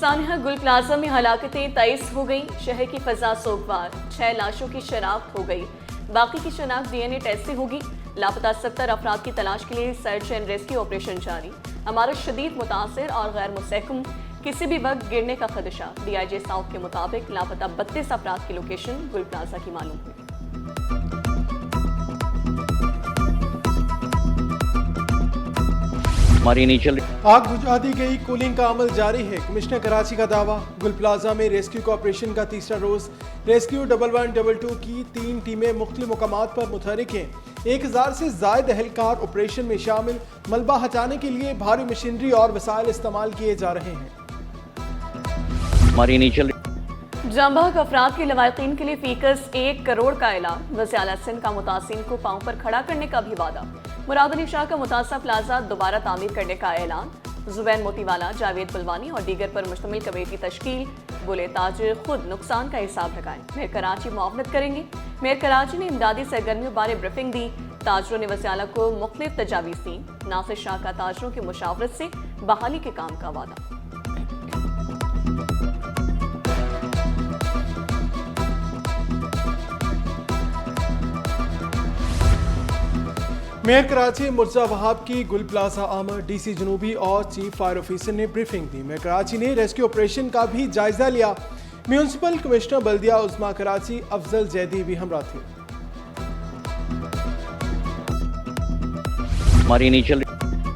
सानिया गुल प्लाजा में हलाकतें 23 हो गई। शहर की फजा सोगवार। 6 लाशों की शनाख्त हो गई। बाकी की शनाख्त DNA टेस्ट से होगी। लापता 70 अफराद की तलाश के लिए सर्च एंड रेस्क्यू ऑपरेशन जारी। हमारा शदीद मुतासिर और गैर मुस्तहकम, किसी भी वक्त गिरने का खदशा। DIJ साउथ के मुताबिक लापता 32 अफराद की लोकेशन गुल प्लाजा की मालूम हुई। आग बुझा दी गई, कूलिंग का अमल जारी है। कमिश्नर कराची का दावा। गुल प्लाजा में रेस्क्यू ऑपरेशन का तीसरा रोज। रेस्क्यू 1112 की 3 टीमें मुख्तलिफ मुकामात पर मुतहरिक हैं। 1000 से जायद एहलकार ऑपरेशन में शामिल। मलबा हटाने के लिए भारी मशीनरी और वसाइल इस्तेमाल किए जा रहे हैं। जांबाग अफराद के लवाकिन के लिए फीकस 1 करोड़ का ऐलान। वज़ीर आला सिंध का मुतासिन को पांव पर खड़ा करने का भी वादा। मुराद अली शाह का मुतासा प्लाजा दोबारा तामीर करने का ऐलान। जुबैन मोतीवाला, जावेद बुलवानी और दीगर पर मुश्तमिल कमेटी तश्कील। बोले ताजिर खुद नुकसान का हिसाब लगाएं। मेयर कराची मुआवनत करेंगे। मेयर कराची ने इमदादी सरगर्मियों बारे ब्रीफिंग दी। ताजरों ने वज़ीर आला को मुख्तलिफ तजावीज़ दी। नासिर शाह का ताजरों की मुशावरत से बहाली के काम का वादा। मेयर कराची मुर्जा वहाब की गुल प्लाजा आमद। DC जनूबी और चीफ फायर ऑफिसर ने ब्रीफिंग दी। मेयर कराची ने रेस्क्यू ऑपरेशन का भी जायजा लिया। म्यूनसिपल कमिश्नर बल्दिया उस्मा कराची अफजल जैदी भी हमरा थे।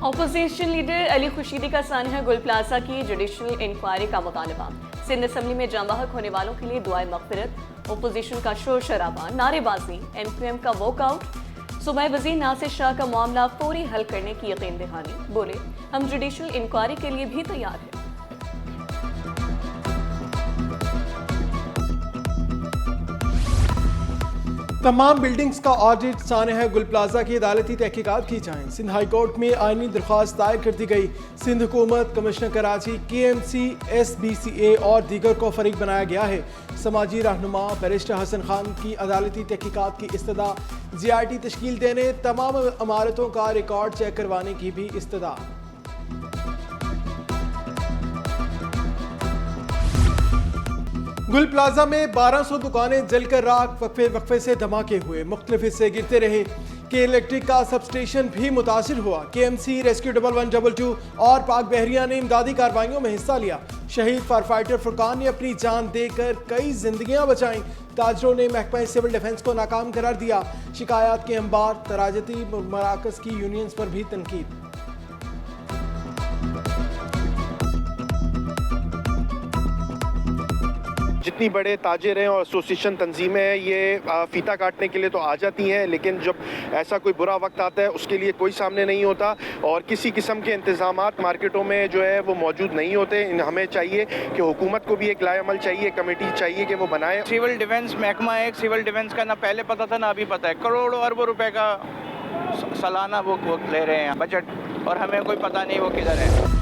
ऑपोजिशन लीडर अली खुशीदी का सानिया गुल प्लाजा की जुडिशल इंक्वायरी का मुतालबा। सिंध असम्बली में जांबाहक होने वालों के लिए दुआए मगफिरत। ऑपोजिशन का शोर शराबा, नारेबाजी, MQM का वॉकआउट। सूबाई वज़ीर नासिर शाह का मामला फौरी हल करने की यकीन दहानी। बोले हम जुडिशल इंक्वायरी के लिए भी तैयार हैं। तमाम बिल्डिंग्स का ऑडिट। सानिया गुल प्लाजा की अदालती तहकीकात की जाएं। सिंध हाई कोर्ट में आईनी दरख्वास्त दायर कर दी गई। सिंध हुकूमत, कमिश्नर कराची, KMC, SBCA और दीगर को फरीक बनाया गया है। समाजी रहनुमा बैरिस्टर हसन खान की अदालती तहकीकात की इस्तदा। GRT तश्कील देने, तमाम इमारतों का रिकॉर्ड चेक करवाने की भी इस्तदा। गुल प्लाजा में 1200 दुकानें जलकर राख। वक्फे से धमाके हुए, मुख्तलिफ हिस्से गिरते रहे। के इलेक्ट्रिक का सबस्टेशन भी मुतासिर हुआ। KMC, रेस्क्यू 1112 और पाक बहरिया ने इमदादी कार्रवाइयों में हिस्सा लिया। शहीद फायरफाइटर फुरकान ने अपनी जान देकर कई जिंदगियां बचाईं। ताजरों ने महकमा सिविल डिफेंस को नाकाम करार दिया। शिकायत के अंबार। तराजती मराकज की यूनियंस पर भी तनकीद। जितनी बड़े ताजिर हैं और एसोसिएशन तंजीमें हैं, ये फीता काटने के लिए तो आ जाती हैं, लेकिन जब ऐसा कोई बुरा वक्त आता है उसके लिए कोई सामने नहीं होता और किसी किस्म के इंतजामात मार्केटों में जो है वो मौजूद नहीं होते। हमें चाहिए कि हुकूमत को भी एक लाएअमल चाहिए, कमेटी चाहिए कि वो बनाए। सिविल डिफेंस महकमा है, सिविल डिफेंस का ना पहले पता था ना अभी पता है। करोड़ों अरबों रुपए का सालाना वो ले रहे हैं बजट और हमें कोई पता नहीं वो किधर है।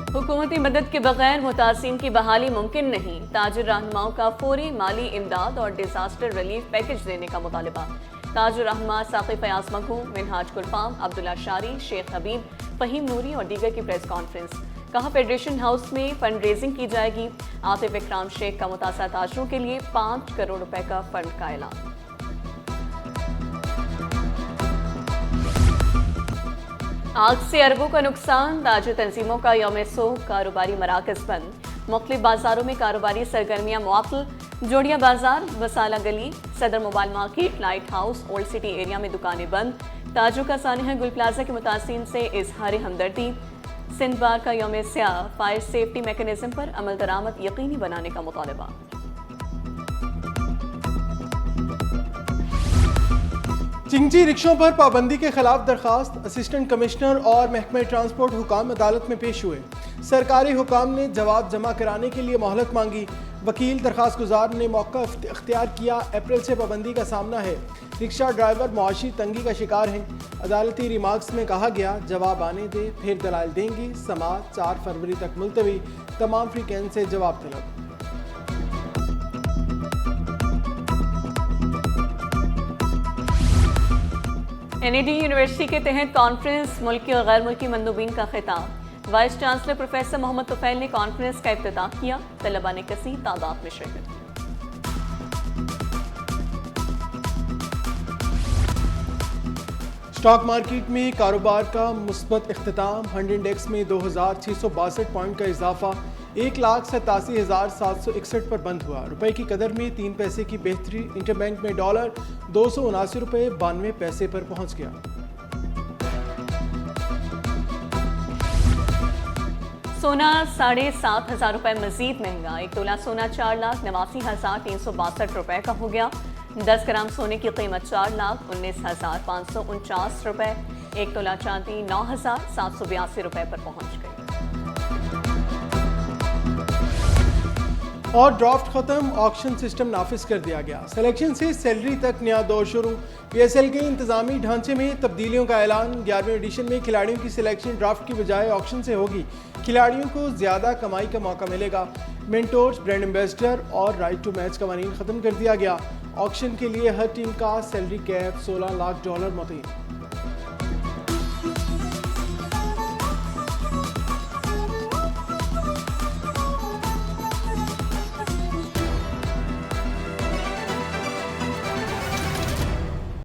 हुकूमती मदद के बगैर मुतासिन की बहाली मुमकिन नहीं। ताजिर रहनुमाओं का फौरी माली इमदाद और डिजास्टर रिलीफ पैकेज देने का मुतालबा। ताजिर रहनुमा साक़ी फयाज मखू, मिनहाज गुलफाम, अब्दुल्ला शारी, शेख हबीब, फहीम नूरी और दीगर की प्रेस कॉन्फ्रेंस। कहा फेडरेशन हाउस में फंड रेजिंग की जाएगी। आतिफ इकराम शेख का मुतासा ताजरों के लिए 5 करोड़ रुपए का फंड का ऐलान। आग से अरबों का नुकसान। ताजिर तंजीमों का यौम सोग। कारोबारी मराकज बंद। मुख्तलिफ बाजारों में कारोबारी सरगर्मियाँ मुअत्तल। जोड़िया बाजार, वसाला गली, सदर mobile market, light house, old city area में दुकानें बंद। ताजरों का सानिया गुल प्लाजा के मुतासिन से इजहार हमदर्दी। सिंध बार का यौम स्याह। फायर सेफ्टी मैकेनिज्म पर अमल दरामद यकीनी बनाने का मुतालबा। चिंगजी रिक्शों पर पाबंदी के खिलाफ दरखास्त। असिस्टेंट कमिश्नर और महकमे ट्रांसपोर्ट हुकाम अदालत में पेश हुए। सरकारी हुकाम ने जवाब जमा कराने के लिए मोहलत मांगी। वकील दरखास्त गुजार ने मौका इख्तियार किया। अप्रैल से पाबंदी का सामना है। रिक्शा ड्राइवर मुआशी तंगी का शिकार हैं। अदालती रिमार्क्स में कहा गया जवाब आने दे, फिर दलाल देंगी। समाअत 4 फरवरी तक मुलतवी। तमाम फ्रीकैन से जवाब तलब। NED यूनिवर्सिटी के तहत कॉन्फ्रेंस। मुल्की और गैर मुल्की मंदूबीन का खिताब। Vice chancellor professor Mohammad Tufail ने कॉन्फ्रेंस का इफ्तिताह किया। तलबा ने कसीर तादाद में शिरकत की। स्टॉक मार्केट में कारोबार का मुस्बत इख्तिताम। 100 इंडेक्स में 2662 पॉइंट का इजाफा 1,87,761 पर बंद हुआ। रुपए की कदर में 3 पैसे की बेहतरी। इंटरबैंक में डॉलर 279 रुपये 92 पैसे पर पहुंच गया। सोना 7,500 रुपये मजीद महंगा। 1 तोला सोना 4,89,362 रुपये का हो गया। 10 ग्राम सोने की कीमत 4,19,549 रुपये। 1 तोला चांदी 9,782 रुपये पर पहुंच गई। और ड्राफ्ट खत्म, ऑक्शन सिस्टम नाफिज कर दिया गया। सिलेक्शन से सैलरी तक नया दौर शुरू। PSL के इंतजामी ढांचे में तब्दीलियों का ऐलान। 11वें एडिशन में खिलाड़ियों की सिलेक्शन ड्राफ्ट की बजाय ऑक्शन से होगी। खिलाड़ियों को ज़्यादा कमाई का मौका मिलेगा। मेंटोर्स, ब्रांड एम्बेसडर और राइट टू मैच कवानीन ख़त्म कर दिया गया। ऑक्शन के लिए हर टीम का सैलरी कैप $16 लाख मुतय्यन।